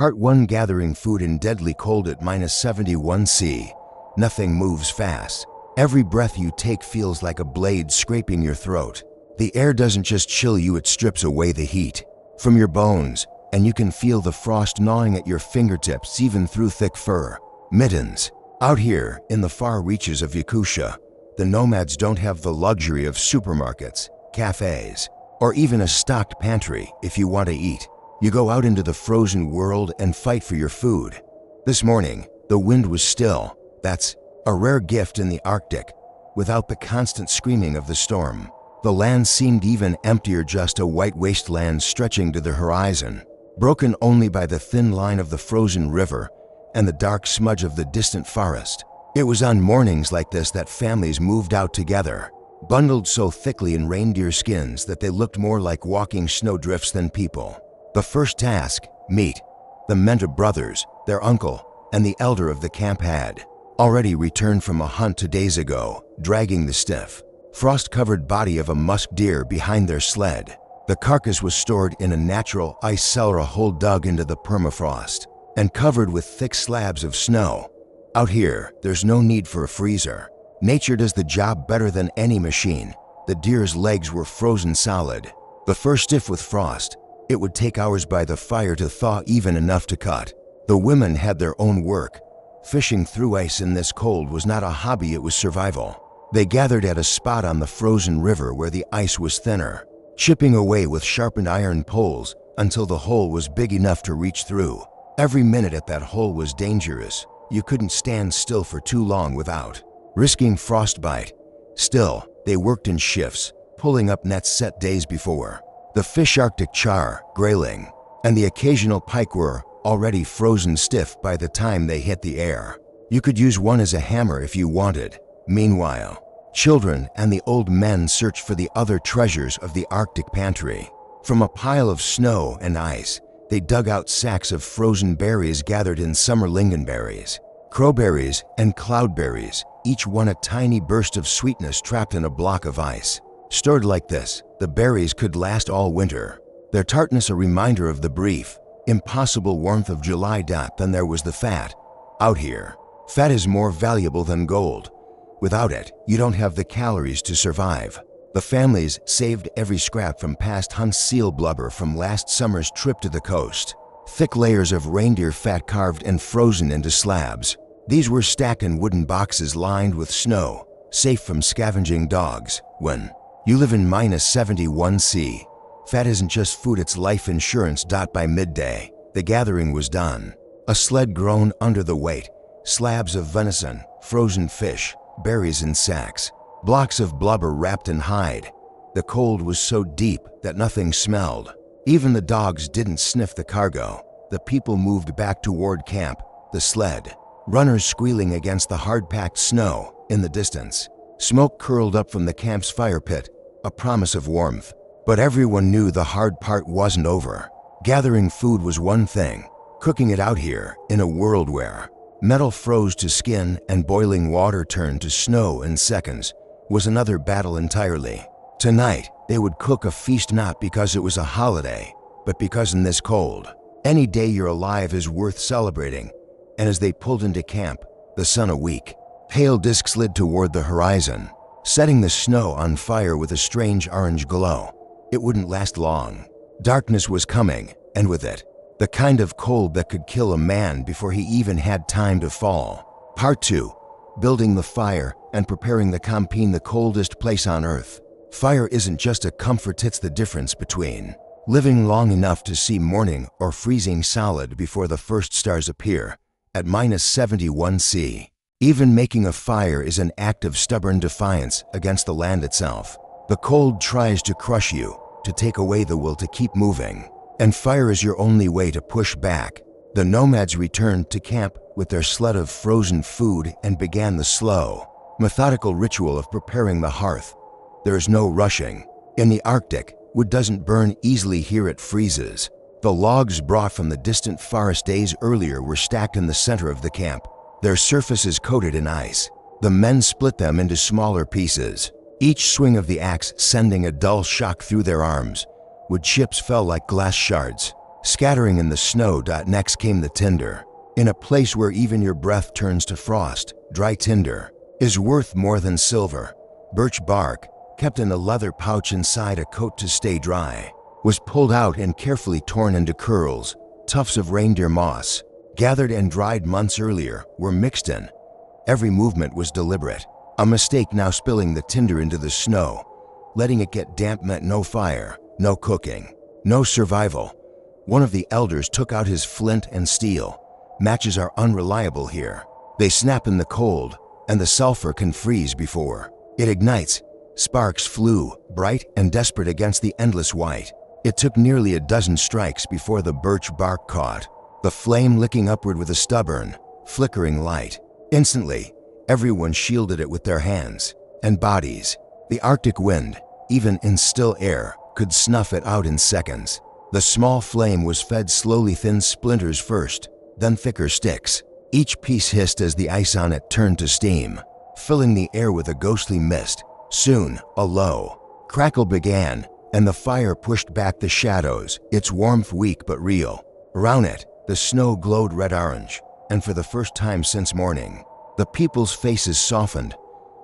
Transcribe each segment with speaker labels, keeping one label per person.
Speaker 1: Part 1. Gathering food in deadly cold at -71°C. Nothing moves fast. Every breath you take feels like a blade scraping your throat. The air doesn't just chill you, it strips away the heat from your bones, and you can feel the frost gnawing at your fingertips even through thick fur. Mittens. Out here, in the far reaches of Yakutia, the nomads don't have the luxury of supermarkets, cafes, or even a stocked pantry if you want to eat. You go out into the frozen world and fight for your food. This morning, the wind was still. That's a rare gift in the Arctic, without the constant screaming of the storm. The land seemed even emptier, just a white wasteland stretching to the horizon, broken only by the thin line of the frozen river and the dark smudge of the distant forest. It was on mornings like this that families moved out together, bundled so thickly in reindeer skins that they looked more like walking snowdrifts than people. The first task, meet the Menta brothers. Their uncle and the elder of the camp had already returned from a hunt 2 days ago, dragging the stiff, frost-covered body of a musk deer behind their sled. The carcass was stored in a natural ice cellar, a hole dug into the permafrost and covered with thick slabs of snow. Out here, there's no need for a freezer. Nature does the job better than any machine. The deer's legs were frozen solid. The fur stiff with frost. It would take hours by the fire to thaw even enough to cut. The women had their own work. Fishing through ice in this cold was not a hobby, it was survival. They gathered at a spot on the frozen river where the ice was thinner, chipping away with sharpened iron poles until the hole was big enough to reach through. Every minute at that hole was dangerous. You couldn't stand still for too long without risking frostbite. Still, they worked in shifts, pulling up nets set days before. The fish, Arctic char, grayling, and the occasional pike were already frozen stiff by the time they hit the air. You could use one as a hammer if you wanted. Meanwhile, children and the old men searched for the other treasures of the Arctic pantry. From a pile of snow and ice, they dug out sacks of frozen berries gathered in summer lingonberries, crowberries, and cloudberries, each one a tiny burst of sweetness trapped in a block of ice. Stored like this, the berries could last all winter, their tartness a reminder of the brief, impossible warmth of July. Then there was the fat. Out here, fat is more valuable than gold. Without it, you don't have the calories to survive. The families saved every scrap from past hunts, seal blubber from last summer's trip to the coast, thick layers of reindeer fat carved and frozen into slabs. These were stacked in wooden boxes lined with snow, safe from scavenging dogs. When you live in -71°C, fat isn't just food, it's life insurance. By midday, the gathering was done. A sled groaned under the weight, slabs of venison, frozen fish, berries in sacks, blocks of blubber wrapped in hide. The cold was so deep that nothing smelled. Even the dogs didn't sniff the cargo. The people moved back toward camp, the sled runners squealing against the hard-packed snow. In the distance, smoke curled up from the camp's fire pit, a promise of warmth. But everyone knew the hard part wasn't over. Gathering food was one thing. Cooking it out here, in a world where metal froze to skin and boiling water turned to snow in seconds, was another battle entirely. Tonight, they would cook a feast not because it was a holiday, but because in this cold, any day you're alive is worth celebrating. And as they pulled into camp, the sun, a weak, pale disk, slid toward the horizon, setting the snow on fire with a strange orange glow. It wouldn't last long. Darkness was coming, and with it, the kind of cold that could kill a man before he even had time to fall. Part 2. Building the fire and preparing the campine, the coldest place on earth. Fire isn't just a comfort, it's the difference between living long enough to see morning or freezing solid before the first stars appear at -71°C. Even making a fire is an act of stubborn defiance against the land itself. The cold tries to crush you, to take away the will to keep moving, and fire is your only way to push back. The nomads returned to camp with their sled of frozen food and began the slow, methodical ritual of preparing the hearth. There is no rushing. In the Arctic, wood doesn't burn easily, here it freezes. The logs brought from the distant forest days earlier were stacked in the center of the camp, their surfaces coated in ice. The men split them into smaller pieces, each swing of the axe sending a dull shock through their arms. Wood chips fell like glass shards. scattering in the snow. Next came the tinder. In a place where even your breath turns to frost, dry tinder is worth more than silver. Birch bark, kept in a leather pouch inside a coat to stay dry, was pulled out and carefully torn into curls. Tufts of reindeer moss, gathered and dried months earlier, were mixed in. Every movement was deliberate. A mistake now spilling the tinder into the snow. Letting it get damp meant no fire, no cooking, no survival. One of the elders took out his flint and steel. Matches are unreliable here. They snap in the cold, and the sulfur can freeze before it ignites. Sparks flew, bright and desperate against the endless white. It took nearly a dozen strikes before the birch bark caught, the flame licking upward with a stubborn, flickering light. Instantly, everyone shielded it with their hands and bodies. The Arctic wind, even in still air, could snuff it out in seconds. The small flame was fed slowly, thin splinters first, then thicker sticks. Each piece hissed as the ice on it turned to steam, filling the air with a ghostly mist. Soon, a low crackle began, and the fire pushed back the shadows, its warmth weak but real. Around it, the snow glowed red-orange, and for the first time since morning, the people's faces softened.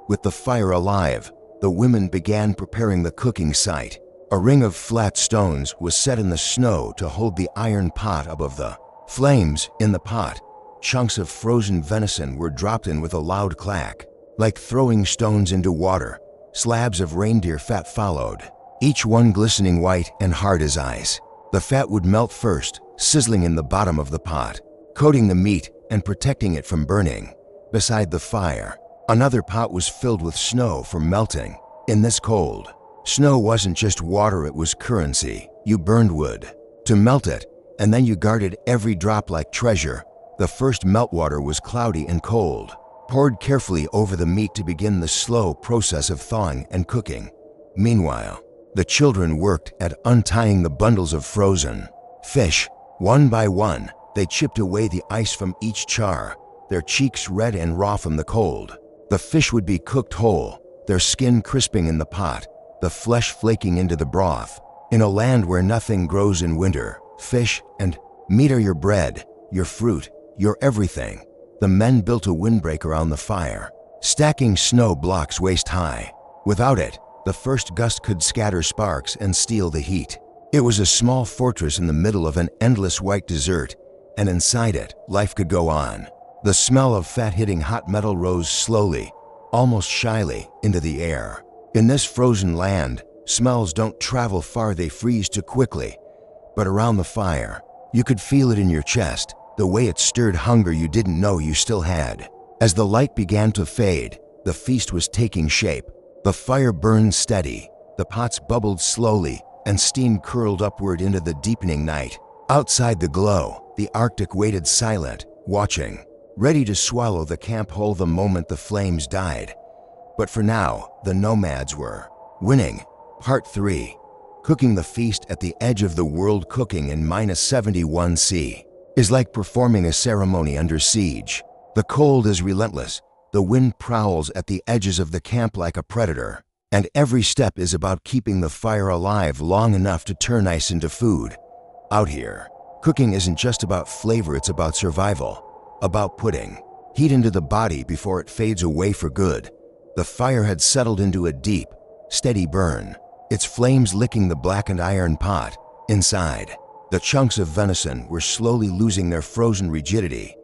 Speaker 1: With the fire alive, the women began preparing the cooking site. A ring of flat stones was set in the snow to hold the iron pot above the flames. In the pot, chunks of frozen venison were dropped in with a loud clack. Like throwing stones into water, slabs of reindeer fat followed, each one glistening white and hard as ice. The fat would melt first, sizzling in the bottom of the pot, coating the meat and protecting it from burning. Beside the fire, another pot was filled with snow for melting. In this cold, snow wasn't just water, it was currency. You burned wood to melt it, and then you guarded every drop like treasure. The first meltwater was cloudy and cold, poured carefully over the meat to begin the slow process of thawing and cooking. Meanwhile, the children worked at untying the bundles of frozen fish. One by one, they chipped away the ice from each char, their cheeks red and raw from the cold. The fish would be cooked whole, their skin crisping in the pot, the flesh flaking into the broth. In a land where nothing grows in winter, fish and meat are your bread, your fruit, your everything. The men built a windbreak around the fire, stacking snow blocks waist high. Without it, the first gust could scatter sparks and steal the heat. It was a small fortress in the middle of an endless white desert, and inside it, life could go on. The smell of fat hitting hot metal rose slowly, almost shyly, into the air. In this frozen land, smells don't travel far, they freeze too quickly. But around the fire, you could feel it in your chest, the way it stirred hunger you didn't know you still had. As the light began to fade, the feast was taking shape. The fire burned steady, the pots bubbled slowly, and steam curled upward into the deepening night. Outside the glow, the Arctic waited silent, watching, ready to swallow the camp whole the moment the flames died. But for now, the Nomads were winning. Part 3. Cooking the feast at the edge of the world. Cooking in -71°C is like performing a ceremony under siege. The cold is relentless. The wind prowls at the edges of the camp like a predator, and every step is about keeping the fire alive long enough to turn ice into food. Out here, cooking isn't just about flavor, it's about survival, about putting heat into the body before it fades away for good. The fire had settled into a deep, steady burn, its flames licking the blackened iron pot. Inside, the chunks of venison were slowly losing their frozen rigidity,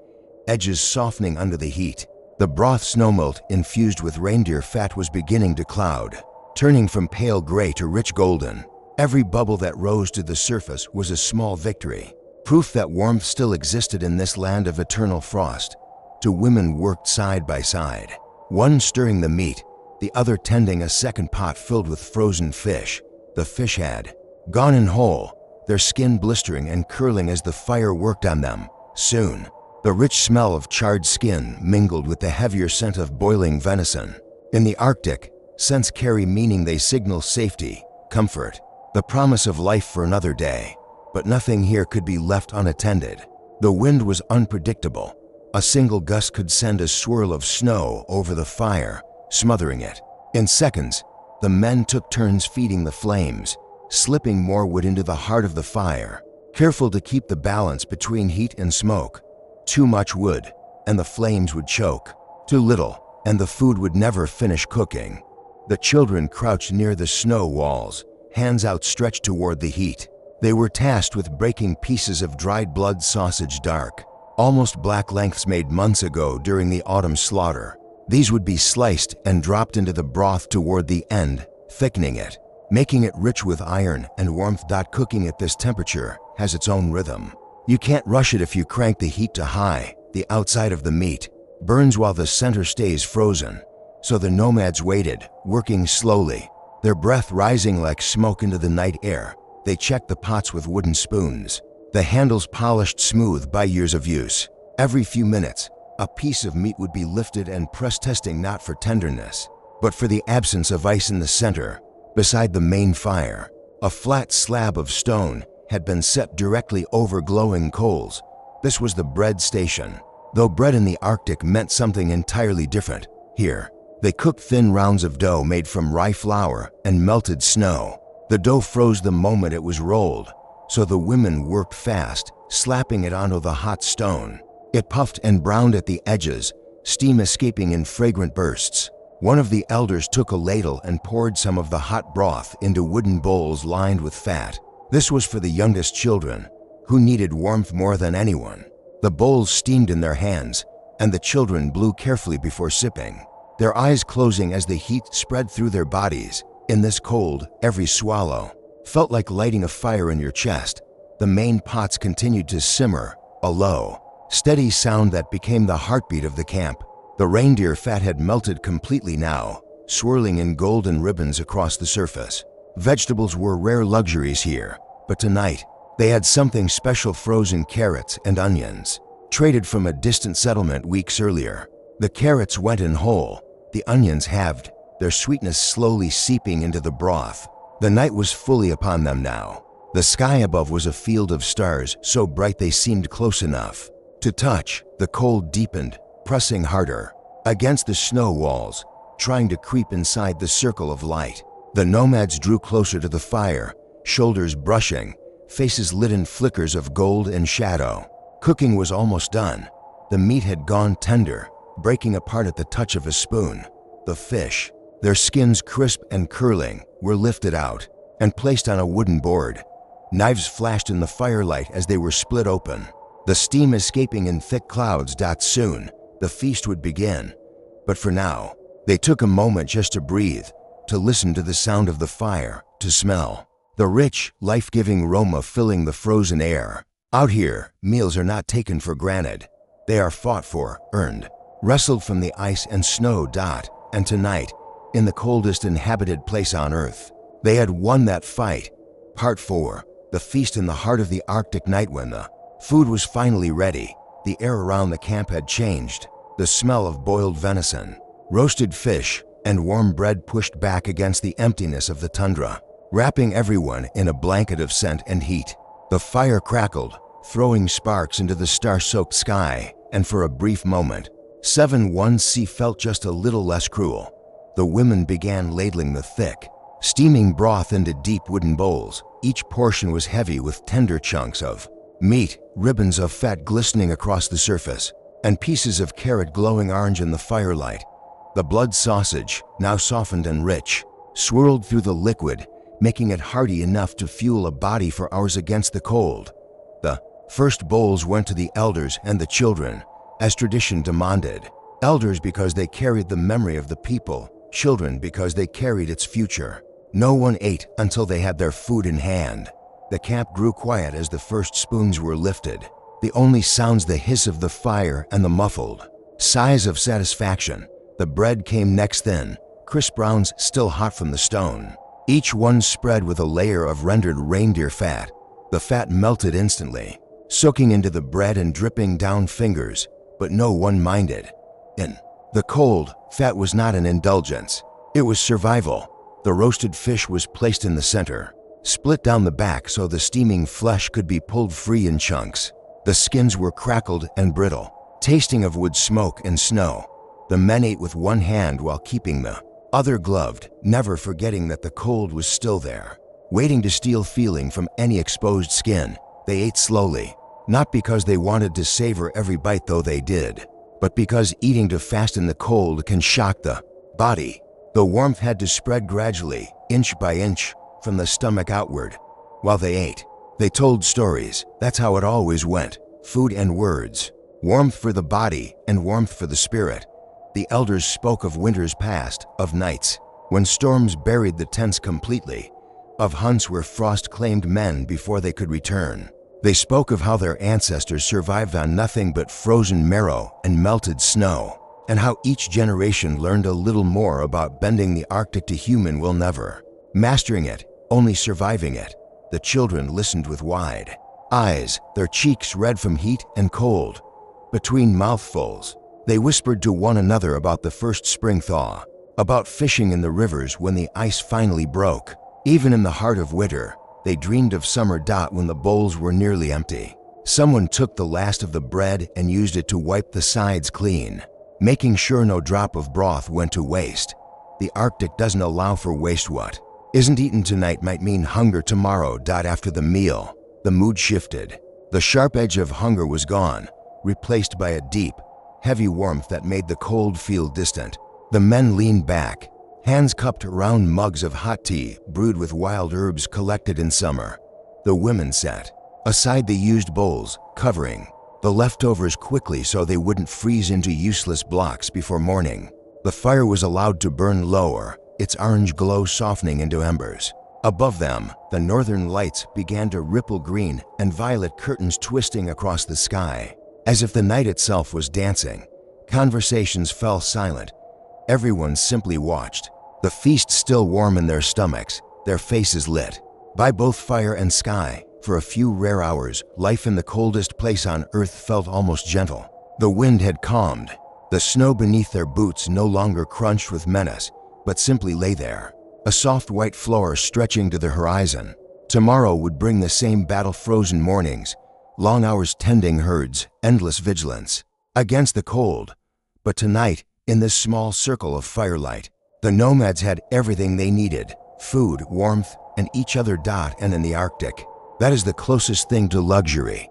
Speaker 1: edges softening under the heat. The broth snowmelt infused with reindeer fat was beginning to cloud, turning from pale gray to rich golden. Every bubble that rose to the surface was a small victory, proof that warmth still existed in this land of eternal frost. Two women worked side by side, one stirring the meat, the other tending a second pot filled with frozen fish. The fish had gone in whole, their skin blistering and curling as the fire worked on them. Soon, the rich smell of charred skin mingled with the heavier scent of boiling venison. In the Arctic, scents carry meaning. They signal safety, comfort, the promise of life for another day. But nothing here could be left unattended. The wind was unpredictable. A single gust could send a swirl of snow over the fire, smothering it. In seconds, the men took turns feeding the flames, slipping more wood into the heart of the fire. careful to keep the balance between heat and smoke. Too much wood, and the flames would choke. Too little, and the food would never finish cooking. The children crouched near the snow walls, hands outstretched toward the heat. They were tasked with breaking pieces of dried blood sausage dark, almost black lengths made months ago during the autumn slaughter. These would be sliced and dropped into the broth toward the end, thickening it, making it rich with iron and warmth. Cooking at this temperature has its own rhythm. You can't rush it if you crank the heat to high. The outside of the meat burns while the center stays frozen. So the nomads waited, working slowly, their breath rising like smoke into the night air. They checked the pots with wooden spoons, the handles polished smooth by years of use. Every few minutes, a piece of meat would be lifted and pressed, testing not for tenderness, but for the absence of ice in the center. Beside the main fire, a flat slab of stone had been set directly over glowing coals. This was the bread station, though bread in the Arctic meant something entirely different. Here, they cooked thin rounds of dough made from rye flour and melted snow. The dough froze the moment it was rolled, so the women worked fast, slapping it onto the hot stone. It puffed and browned at the edges, steam escaping in fragrant bursts. One of the elders took a ladle and poured some of the hot broth into wooden bowls lined with fat. This was for the youngest children, who needed warmth more than anyone. The bowls steamed in their hands, and the children blew carefully before sipping, their eyes closing as the heat spread through their bodies. In this cold, every swallow felt like lighting a fire in your chest. The main pots continued to simmer, a low, steady sound that became the heartbeat of the camp. The reindeer fat had melted completely now, swirling in golden ribbons across the surface. Vegetables were rare luxuries here, but tonight, they had something special: frozen carrots and onions, traded from a distant settlement weeks earlier. The carrots went in whole, the onions halved, their sweetness slowly seeping into the broth. The night was fully upon them now. The sky above was a field of stars, so bright they seemed close enough to touch. The cold deepened, pressing harder against the snow walls, trying to creep inside the circle of light. The nomads drew closer to the fire, shoulders brushing, faces lit in flickers of gold and shadow. Cooking was almost done. The meat had gone tender, breaking apart at the touch of a spoon. The fish, their skins crisp and curling, were lifted out and placed on a wooden board. Knives flashed in the firelight as they were split open, the steam escaping in thick clouds. Soon, the feast would begin. But for now, they took a moment just to breathe, to listen to the sound of the fire, to smell the rich, life-giving aroma filling the frozen air. Out here, meals are not taken for granted. They are fought for, earned, wrestled from the ice and snow. And tonight, in the coldest inhabited place on Earth, they had won that fight. Part 4. The feast in the heart of the Arctic night. When the food was finally ready, the air around the camp had changed. The smell of boiled venison, roasted fish, and warm bread pushed back against the emptiness of the tundra, wrapping everyone in a blanket of scent and heat. The fire crackled, throwing sparks into the star-soaked sky, and for a brief moment, 7-1C felt just a little less cruel. The women began ladling the thick, steaming broth into deep wooden bowls. Each portion was heavy with tender chunks of meat, ribbons of fat glistening across the surface, and pieces of carrot glowing orange in the firelight. The blood sausage, now softened and rich, swirled through the liquid, making it hearty enough to fuel a body for hours against the cold. The first bowls went to the elders and the children, as tradition demanded. Elders because they carried the memory of the people, children because they carried its future. No one ate until they had their food in hand. The camp grew quiet as the first spoons were lifted. The only sounds the hiss of the fire and the muffled sighs of satisfaction. The bread came next, thin, crisp rounds still hot from the stone. Each one spread with a layer of rendered reindeer fat. The fat melted instantly, soaking into the bread and dripping down fingers, but no one minded. In the cold, fat was not an indulgence. It was survival. The roasted fish was placed in the center, split down the back so the steaming flesh could be pulled free in chunks. The skins were crackled and brittle, tasting of wood smoke and snow. The men ate with one hand while keeping the other gloved, never forgetting that the cold was still there, waiting to steal feeling from any exposed skin. They ate slowly, not because they wanted to savor every bite, though they did, but because eating to fast in the cold can shock the body. The warmth had to spread gradually, inch by inch, from the stomach outward. While they ate, they told stories. That's how it always went. Food and words. Warmth for the body and warmth for the spirit. The elders spoke of winters past, of nights when storms buried the tents completely, of hunts where frost claimed men before they could return. They spoke of how their ancestors survived on nothing but frozen marrow and melted snow, and how each generation learned a little more about bending the Arctic to human will never mastering it, only surviving it. The children listened with wide eyes, their cheeks red from heat and cold. Between mouthfuls, they whispered to one another about the first spring thaw, about fishing in the rivers when the ice finally broke. Even in the heart of winter, they dreamed of summer. When the bowls were nearly empty, someone took the last of the bread and used it to wipe the sides clean, making sure no drop of broth went to waste. The Arctic doesn't allow for waste. What isn't eaten tonight might mean hunger tomorrow. After the meal, the mood shifted. The sharp edge of hunger was gone, replaced by a deep, heavy warmth that made the cold feel distant. The men leaned back, hands cupped around mugs of hot tea brewed with wild herbs collected in summer. The women set aside the used bowls, covering the leftovers quickly so they wouldn't freeze into useless blocks before morning. The fire was allowed to burn lower, its orange glow softening into embers. Above them, the northern lights began to ripple, green and violet curtains twisting across the sky, as if the night itself was dancing. Conversations fell silent. Everyone simply watched, the feast still warm in their stomachs, their faces lit by both fire and sky. For a few rare hours, life in the coldest place on earth felt almost gentle. The wind had calmed. The snow beneath their boots no longer crunched with menace, but simply lay there, a soft white floor stretching to the horizon. Tomorrow would bring the same battle-frozen mornings, long hours tending herds, endless vigilance against the cold. But tonight, in this small circle of firelight, the nomads had everything they needed: food, warmth, and each other. And in the Arctic, that is the closest thing to luxury.